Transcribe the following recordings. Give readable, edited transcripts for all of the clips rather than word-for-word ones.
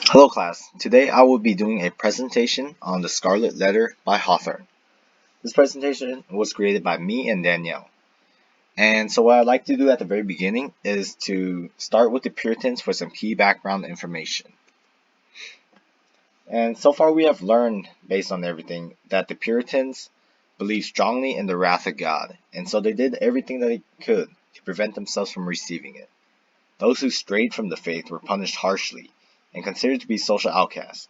Hello class, today I will be doing a presentation on the Scarlet Letter by Hawthorne. This presentation was created by me and Danielle. And so what I'd like to do at the very beginning is to start with the Puritans for some key background information. And so far we have learned, based on everything, that the Puritans believed strongly in the wrath of God, and so they did everything that they could to prevent themselves from receiving it. Those who strayed from the faith were punished harshly and considered to be social outcasts.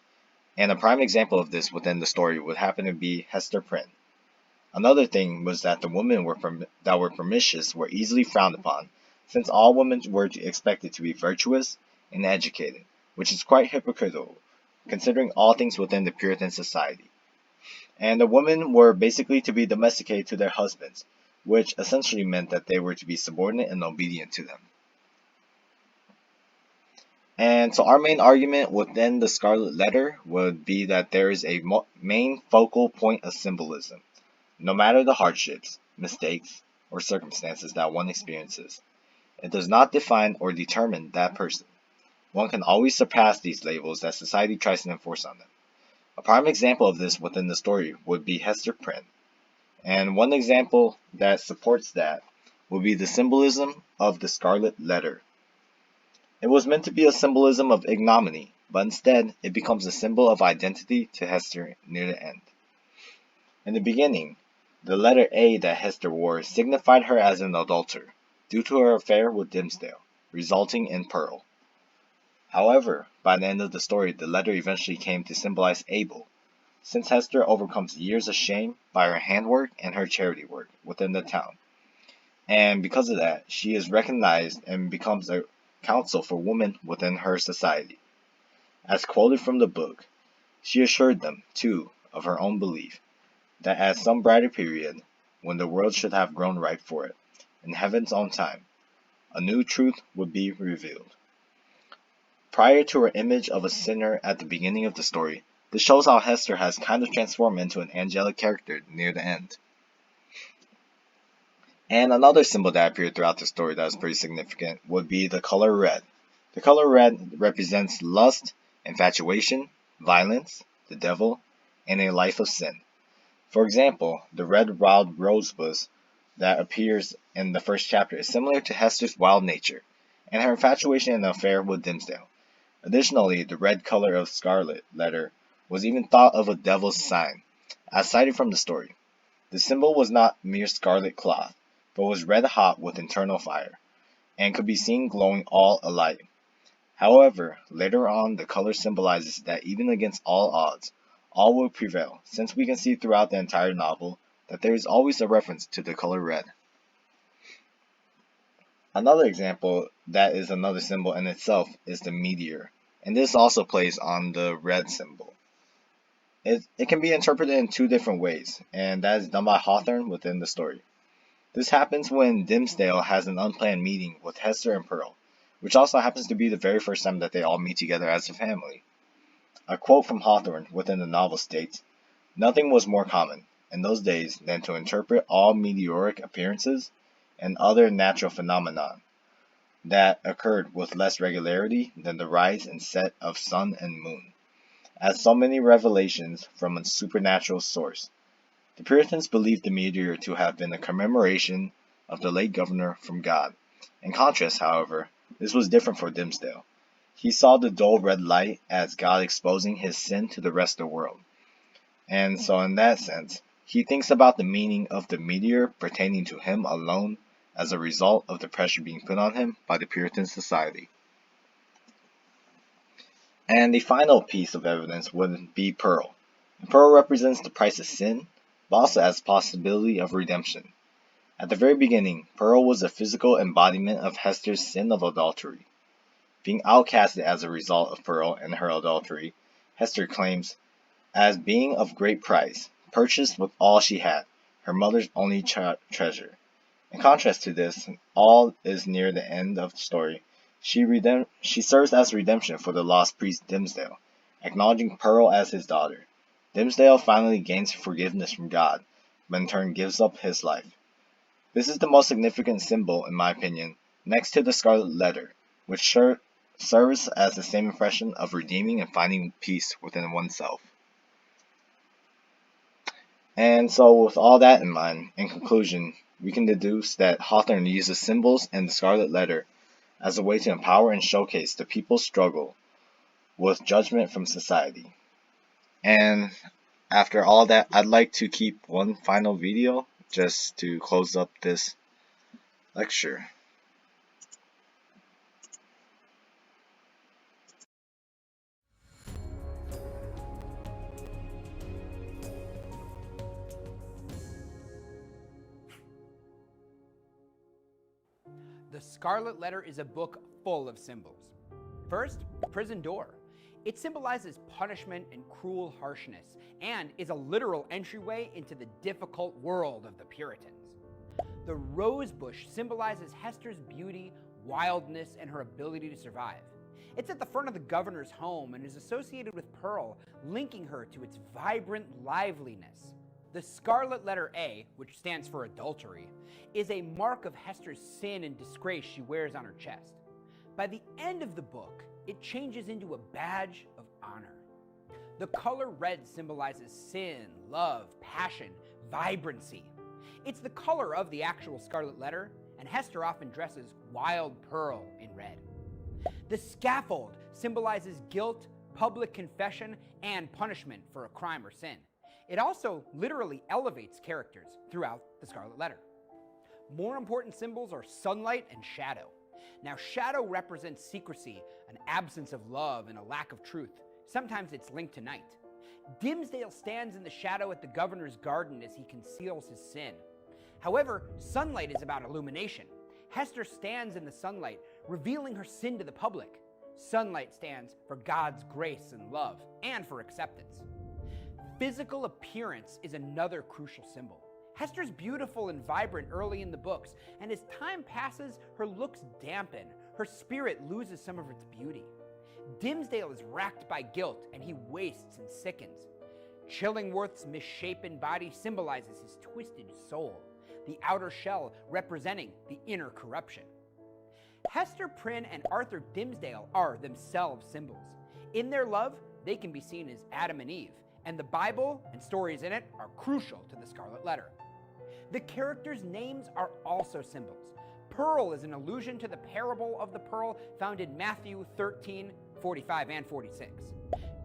And a prime example of this within the story would happen to be Hester Prynne. Another thing was that the women that were pernicious were easily frowned upon, since all women were expected to be virtuous and educated, which is quite hypocritical, considering all things within the Puritan society. And the women were basically to be domesticated to their husbands, which essentially meant that they were to be subordinate and obedient to them. And so our main argument within the Scarlet Letter would be that there is a main focal point of symbolism. No matter the hardships, mistakes, or circumstances that one experiences, it does not define or determine that person. One can always surpass these labels that society tries to enforce on them. A prime example of this within the story would be Hester Prynne. And one example that supports that would be the symbolism of the Scarlet Letter. It was meant to be a symbolism of ignominy, but instead it becomes a symbol of identity to Hester near the end. In the beginning, the letter A that Hester wore signified her as an adulterer, due to her affair with Dimmesdale, resulting in Pearl. However, by the end of the story, the letter eventually came to symbolize Abel, since Hester overcomes years of shame by her handwork and her charity work within the town. And because of that, she is recognized and becomes a counsel for women within her society. As quoted from the book, she assured them, too, of her own belief, that at some brighter period, when the world should have grown ripe for it, in heaven's own time, a new truth would be revealed. Prior to her image of a sinner at the beginning of the story, this shows how Hester has kind of transformed into an angelic character near the end. And another symbol that appeared throughout the story that is pretty significant would be the color red. The color red represents lust, infatuation, violence, the devil, and a life of sin. For example, the red wild rosebud that appears in the first chapter is similar to Hester's wild nature, and her infatuation and affair with Dimmesdale. Additionally, the red color of Scarlet Letter was even thought of a devil's sign, as cited from the story. The symbol was not mere scarlet cloth, but was red hot with internal fire, and could be seen glowing all alight. However, later on the color symbolizes that even against all odds, all will prevail, since we can see throughout the entire novel that there is always a reference to the color red. Another example that is another symbol in itself is the meteor, and this also plays on the red symbol. It can be interpreted in two different ways, and that is done by Hawthorne within the story. This happens when Dimmesdale has an unplanned meeting with Hester and Pearl, which also happens to be the very first time that they all meet together as a family. A quote from Hawthorne within the novel states, "Nothing was more common, in those days, than to interpret all meteoric appearances and other natural phenomena that occurred with less regularity than the rise and set of sun and moon, as so many revelations from a supernatural source." The Puritans believed the meteor to have been a commemoration of the late governor from God. In contrast, however, this was different for Dimmesdale. He saw the dull red light as God exposing his sin to the rest of the world. And so in that sense, he thinks about the meaning of the meteor pertaining to him alone as a result of the pressure being put on him by the Puritan society. And the final piece of evidence would be Pearl. And Pearl represents the price of sin, but also as possibility of redemption. At the very beginning, Pearl was a physical embodiment of Hester's sin of adultery. Being outcasted as a result of Pearl and her adultery, Hester claims, as being of great price, purchased with all she had, her mother's only treasure. In contrast to this, all is near the end of the story. She serves as redemption for the lost priest Dimmesdale, acknowledging Pearl as his daughter. Dimmesdale finally gains forgiveness from God, but in turn gives up his life. This is the most significant symbol, in my opinion, next to the Scarlet Letter, which serves as the same impression of redeeming and finding peace within oneself. And so, with all that in mind, in conclusion, we can deduce that Hawthorne uses symbols and the Scarlet Letter as a way to empower and showcase the people's struggle with judgment from society. And after all that, I'd like to keep one final video just to close up this lecture. The Scarlet Letter is a book full of symbols. First, the prison door. It symbolizes punishment and cruel harshness, and is a literal entryway into the difficult world of the Puritans. The rose bush symbolizes Hester's beauty, wildness, and her ability to survive. It's at the front of the governor's home and is associated with Pearl, linking her to its vibrant liveliness. The Scarlet Letter A, which stands for adultery, is a mark of Hester's sin and disgrace she wears on her chest. By the end of the book, it changes into a badge of honor. The color red symbolizes sin, love, passion, vibrancy. It's the color of the actual Scarlet Letter, and Hester often dresses Wild Pearl in red. The scaffold symbolizes guilt, public confession, and punishment for a crime or sin. It also literally elevates characters throughout the Scarlet Letter. More important symbols are sunlight and shadow. Now, shadow represents secrecy, an absence of love, and a lack of truth. Sometimes it's linked to night. Dimmesdale stands in the shadow at the governor's garden as he conceals his sin. However, sunlight is about illumination. Hester stands in the sunlight, revealing her sin to the public. Sunlight stands for God's grace and love, and for acceptance. Physical appearance is another crucial symbol. Hester's beautiful and vibrant early in the books, and as time passes, her looks dampen. Her spirit loses some of its beauty. Dimmesdale is racked by guilt, and he wastes and sickens. Chillingworth's misshapen body symbolizes his twisted soul, the outer shell representing the inner corruption. Hester Prynne and Arthur Dimmesdale are themselves symbols. In their love, they can be seen as Adam and Eve, and the Bible and stories in it are crucial to the Scarlet Letter. The characters' names are also symbols. Pearl is an allusion to the parable of the pearl found in Matthew 13, 45 and 46.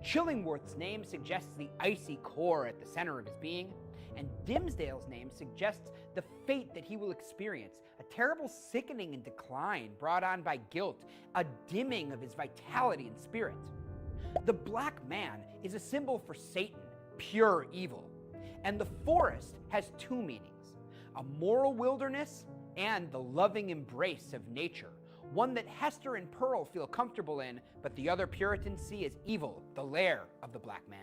Chillingworth's name suggests the icy core at the center of his being, and Dimmesdale's name suggests the fate that he will experience, a terrible sickening and decline brought on by guilt, a dimming of his vitality and spirit. The Black Man is a symbol for Satan, pure evil, and the forest has two meanings: a moral wilderness and the loving embrace of nature, one that Hester and Pearl feel comfortable in, but the other Puritans see as evil, the lair of the Black Man.